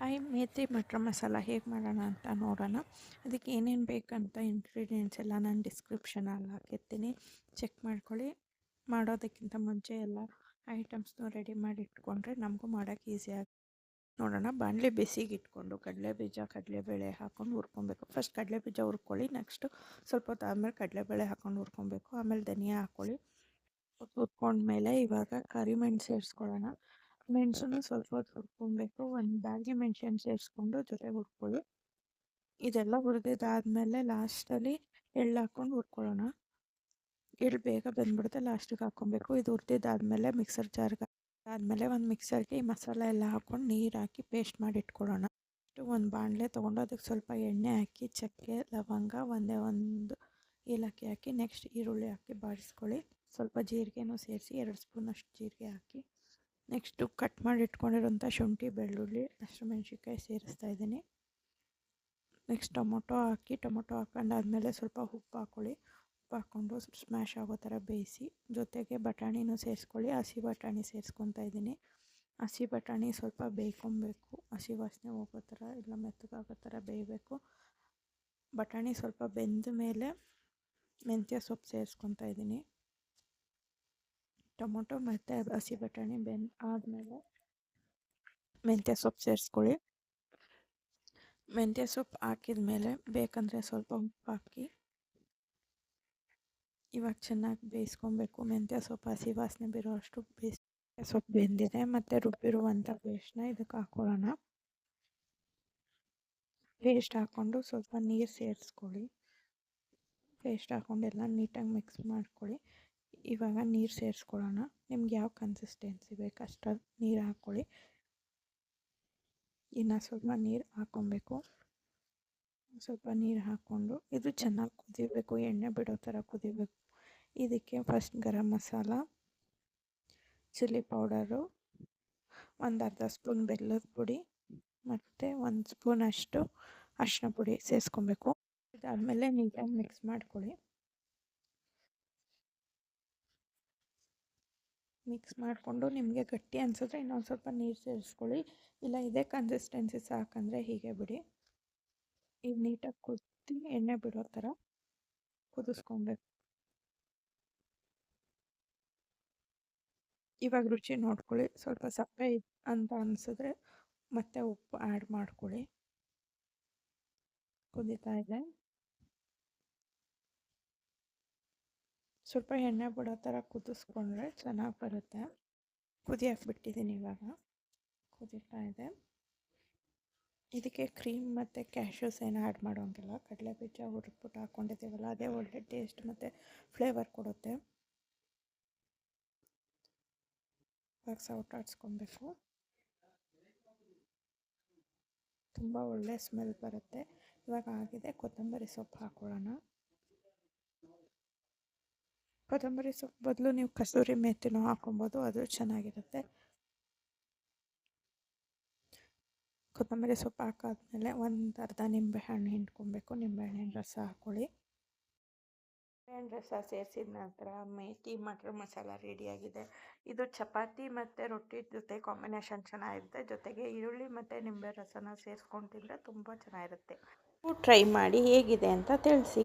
Hi, methi matar masala ಹೇಗೆ ಮಾಡೋಣ ಅಂತ ನೋಡೋಣ. ಅದಕ್ಕೆ ಏನೇನು ಬೇಕಂತ ಇಂಗ್ರೀಡಿಯೆಂಟ್ಸ್ ಎಲ್ಲ ನಾನು ಡಿಸ್ಕ್ರಿಪ್ಷನಲ್ಲಿ ಹಾಕಿರ್ತೀನಿ, ಚೆಕ್ ಮಾಡ್ಕೊಳ್ಳಿ. ಮಾಡೋದಕ್ಕಿಂತ ಮುಂಚೆ ಎಲ್ಲ ಐಟಮ್ಸ್ನೂ ರೆಡಿ ಮಾಡಿ ಇಟ್ಕೊಂಡ್ರೆ ನಮಗೂ ಮಾಡೋಕ್ಕೆ ಈಸಿಯಾಗಿ. ನೋಡೋಣ. ಬಾಣಲೆ ಬಿಸಿಗೆ ಇಟ್ಕೊಂಡು ಕಡಲೆಬೀಜ ಕಡಲೆಬೇಳೆ ಹಾಕ್ಕೊಂಡು ಹುರ್ಕೊಬೇಕು. ಫಸ್ಟ್ ಕಡಲೆಬೀಜ ಹುರ್ಕೊಳ್ಳಿ, ನೆಕ್ಸ್ಟು ಸ್ವಲ್ಪ ಹೊತ್ತು ಆದಮೇಲೆ ಕಡಲೆಬೇಳೆ ಹಾಕ್ಕೊಂಡು ಹುರ್ಕೊಬೇಕು. ಆಮೇಲೆ ಧನಿಯಾ ಹಾಕ್ಕೊಳ್ಳಿ. ಹುರ್ಕೊಂಡ್ಮೇಲೆ ಇವಾಗ ಕರಿಮೆಣಸು ಸೇರಿಸ್ಕೊಳ್ಳೋಣ. ಮೆಣಸನ್ನು ಸ್ವಲ್ಪ ಹೊತ್ತು ಹುರ್ಕೊಬೇಕು. ಒಂದು ಬ್ಯಾಡ್ಗೆ ಮೆಣಸನ್ನು ಸೇರಿಸ್ಕೊಂಡು ಜೊತೆಗೆ ಹುರ್ಕೊಳ್ಳಿ. ಇದೆಲ್ಲ ಹುರಿದಿದ್ದಾದಮೇಲೆ ಲಾಸ್ಟಲ್ಲಿ ಎಳ್ಳು ಹಾಕ್ಕೊಂಡು ಹುರ್ಕೊಳ್ಳೋಣ. ಎಳ್ಳು ಬೇಗ ಬಂದ್ಬಿಡುತ್ತೆ, ಲಾಸ್ಟಿಗೆ ಹಾಕ್ಕೊಬೇಕು. ಇದು ಹುರಿದಿದ್ದಾದಮೇಲೆ ಮಿಕ್ಸರ್ ಜಾರ್ಗೆ ಆದಮೇಲೆ ಒಂದು ಮಿಕ್ಸರ್ಗೆ ಈ ಮಸಾಲೆ ಎಲ್ಲ ಹಾಕ್ಕೊಂಡು ನೀರು ಹಾಕಿ ಪೇಸ್ಟ್ ಮಾಡಿ ಇಟ್ಕೊಳ್ಳೋಣ. ಒಂದು ಬಾಣಲೆ ತೊಗೊಂಡು ಅದಕ್ಕೆ ಸ್ವಲ್ಪ ಎಣ್ಣೆ ಹಾಕಿ ಚಕ್ಕೆ ಲವಂಗ ಒಂದು ಏಲಕ್ಕಿ ಹಾಕಿ ನೆಕ್ಸ್ಟ್ ಈರುಳ್ಳಿ ಹಾಕಿ ಬಾಡಿಸ್ಕೊಳ್ಳಿ. ಸ್ವಲ್ಪ ಜೀರಿಗೆನೂ ಸೇರಿಸಿ 2 ಸ್ಪೂನಷ್ಟು ಜೀರಿಗೆ ಹಾಕಿ ನೆಕ್ಸ್ಟು ಕಟ್ ಮಾಡಿ ಇಟ್ಕೊಂಡಿರೋಂಥ ಶುಂಠಿ ಬೆಳ್ಳುಳ್ಳಿ ಹಸಿಮೆಣ್ಸಿನ್ಕಾಯಿ ಸೇರಿಸ್ತಾ ಇದ್ದೀನಿ. ನೆಕ್ಸ್ಟ್ ಟೊಮೊಟೊ ಹಾಕೊಂಡಾದ್ಮೇಲೆ ಸ್ವಲ್ಪ ಉಪ್ಪು ಹಾಕ್ಕೊಳ್ಳಿ. ಉಪ್ಪು ಹಾಕ್ಕೊಂಡು ಸ್ಮ್ಯಾಶ್ ಆಗೋ ಥರ ಬೇಯಿಸಿ ಜೊತೆಗೆ ಬಟಾಣಿನೂ ಸೇರಿಸ್ಕೊಳ್ಳಿ. ಹಸಿ ಬಟಾಣಿ ಸೇರಿಸ್ಕೊತಾ ಇದ್ದೀನಿ. ಹಸಿ ಬಟಾಣಿ ಸ್ವಲ್ಪ ಬೇಯ್ಕೊಬೇಕು, ಹಸಿ ವಾಸನೆ ಹೋಗೋ ಥರ ಇಲ್ಲ ಮೆತ್ತಗಾಗೋ ಥರ ಬೇಯಬೇಕು. ಬಟಾಣಿ ಸ್ವಲ್ಪ ಬೆಂದ ಮೇಲೆ ಮೆಂತ್ಯ ಸೊಪ್ಪು ಸೇರಿಸ್ಕೊತಾ ಇದ್ದೀನಿ. ಟೊಮೊಟೊ ಮತ್ತು ಹಸಿ ಬಟಾಣಿ ಆದಮೇಲೆ ಮೆಂತ್ಯ ಸೊಪ್ಪು ಸೇರಿಸ್ಕೊಳ್ಳಿ. ಮೆಂತ್ಯ ಸೊಪ್ಪು ಹಾಕಿದ ಮೇಲೆ ಬೇಕಂದರೆ ಸ್ವಲ್ಪ ಉಪ್ಪು ಹಾಕಿ ಇವಾಗ ಚೆನ್ನಾಗಿ ಬೇಯಿಸ್ಕೊಬೇಕು. ಮೆಂತ್ಯ ಸೊಪ್ಪು ಹಸಿ ವಾಸನೆ ಬಿರೋಷ್ಟು ಸೊಪ್ಪು ಬೆಂದಿದೆ ಮತ್ತು ರುಬ್ಬಿರುವಂಥ ಪೇಸ್ಟ್ನ ಇದಕ್ಕೆ ಹಾಕ್ಕೊಳ್ಳೋಣ. ಪೇಸ್ಟ್ ಹಾಕ್ಕೊಂಡು ಸ್ವಲ್ಪ ನೀರು ಸೇರಿಸ್ಕೊಳ್ಳಿ. ಪೇಸ್ಟ್ ಹಾಕ್ಕೊಂಡು ಎಲ್ಲ ನೀಟಾಗಿ ಮಿಕ್ಸ್ ಮಾಡ್ಕೊಳ್ಳಿ. ಇವಾಗ ನೀರು ಸೇರಿಸ್ಕೊಳ್ಳೋಣ. ನಿಮ್ಗೆ ಯಾವ ಕನ್ಸಿಸ್ಟೆನ್ಸಿ ಬೇಕು ಅಷ್ಟು ನೀರು ಹಾಕ್ಕೊಳ್ಳಿ. ಇನ್ನು ಸ್ವಲ್ಪ ನೀರು ಹಾಕ್ಕೊಬೇಕು. ಸ್ವಲ್ಪ ನೀರು ಹಾಕ್ಕೊಂಡು ಇದು ಚೆನ್ನಾಗಿ ಕುದಿಬೇಕು, ಎಣ್ಣೆ ಬಿಡೋ ಥರ ಕುದಿಬೇಕು. ಇದಕ್ಕೆ first garam masala, chilli powder, ಒಂದು ಅರ್ಧ ಸ್ಪೂನ್ ಬೆಲ್ಲದ ಪುಡಿ ಮತ್ತು 1 ಸ್ಪೂನಷ್ಟು ಅರಿಶಿನ ಪುಡಿ ಸೇರಿಸ್ಕೊಬೇಕು. ಇದಾದಮೇಲೆ ನೀಟಾಗಿ ಮಿಕ್ಸ್ ಮಾಡ್ಕೊಳ್ಳಿ. ಮಿಕ್ಸ್ ಮಾಡಿಕೊಂಡು ನಿಮಗೆ ಗಟ್ಟಿ ಅನಿಸಿದ್ರೆ ಇನ್ನೊಂದು ಸ್ವಲ್ಪ ನೀರು ಸೇರಿಸ್ಕೊಳ್ಳಿ, ಇಲ್ಲ ಇದೇ ಕನ್ಸಿಸ್ಟೆನ್ಸಿ ಸಾಕಂದರೆ ಹೀಗೆ ಬಿಡಿ. ಈಗ ನೀಟಾಗಿ ಕುದಿ ಎಣ್ಣೆ ಬಿಡೋ ಥರ ಕುದಿಸ್ಕೊಬೇಕು. ಇವಾಗ ರುಚಿ ನೋಡ್ಕೊಳ್ಳಿ. ಸ್ವಲ್ಪ ಸಪ್ಪೆ ಅಂತ ಅನಿಸಿದ್ರೆ ಮತ್ತೆ ಉಪ್ಪು ಆ್ಯಡ್ ಮಾಡ್ಕೊಳ್ಳಿ. ಕುದೀತಾ ಇದೆ. ಸ್ವಲ್ಪ ಎಣ್ಣೆ ಬಿಡೋ ಥರ ಕುದಿಸ್ಕೊಂಡ್ರೆ ಚೆನ್ನಾಗಿ ಬರುತ್ತೆ. ಕುದಿಯಕ್ಕೆ ಬಿಟ್ಟಿದ್ದೀನಿ. ಇವಾಗ ಕುದೀತಾ ಇದೆ. ಇದಕ್ಕೆ ಕ್ರೀಮ್ ಮತ್ತು ಕ್ಯಾಶ್ಯೂಸ್ ಏನು ಆ್ಯಡ್ ಮಾಡೋಂಗಿಲ್ಲ. ಕಡಲೆಬೀಜ ಹುರಿದ್ಬಿಟ್ಟು ಹಾಕ್ಕೊಂಡಿದ್ದೀವಲ್ಲ ಅದೇ ಒಳ್ಳೆ ಟೇಸ್ಟ್ ಮತ್ತು ಫ್ಲೇವರ್ ಕೊಡುತ್ತೆ. ಇವಾಗ ಸೌಟಾಡ್ಸ್ಕೊಬೇಕು. ತುಂಬ ಒಳ್ಳೆ ಸ್ಮೆಲ್ ಬರುತ್ತೆ. ಇವಾಗ ಆಗಿದೆ. ಕೊತ್ತಂಬರಿ ಸೊಪ್ಪು ಹಾಕ್ಕೊಳ್ಳೋಣ. ಕೊತ್ತಂಬರಿ ಸೊಪ್ಪು ಬದಲು ನೀವು ಕಸೂರಿ ಮೇಥಿನೂ ಹಾಕೊಬೋದು, ಅದು ಚೆನ್ನಾಗಿರುತ್ತೆ. ಕೊತ್ತಂಬರಿ ಸೊಪ್ಪು ಹಾಕಾದ್ಮೇಲೆ ಒಂದು ಅರ್ಧ ನಿಂಬೆಹಣ್ಣು ಹಿಂಡ್ಕೊಬೇಕು. ನಿಂಬೆಹಣ್ಣಿನ ರಸ ಹಾಕ್ಕೊಳ್ಳಿ. ನಿಂಬೆಹಣ್ಣು ರಸ ಸೇರಿಸಿದ ನಂತರ ಮೇಥಿ ಮಟರ್ ಮಸಾಲ ರೆಡಿಯಾಗಿದೆ. ಇದು ಚಪಾತಿ ಮತ್ತು ರೊಟ್ಟಿ ಜೊತೆ ಕಾಂಬಿನೇಷನ್ ಚೆನ್ನಾಗಿರುತ್ತೆ. ಜೊತೆಗೆ ಈರುಳ್ಳಿ ಮತ್ತು ನಿಂಬೆ ರಸನ ಸೇರಿಸ್ಕೊಂಡು ತಿಂದರೆ ತುಂಬ ಚೆನ್ನಾಗಿರುತ್ತೆ. ಟ್ರೈ ಮಾಡಿ ಹೇಗಿದೆ ಅಂತ ತಿಳಿಸಿ.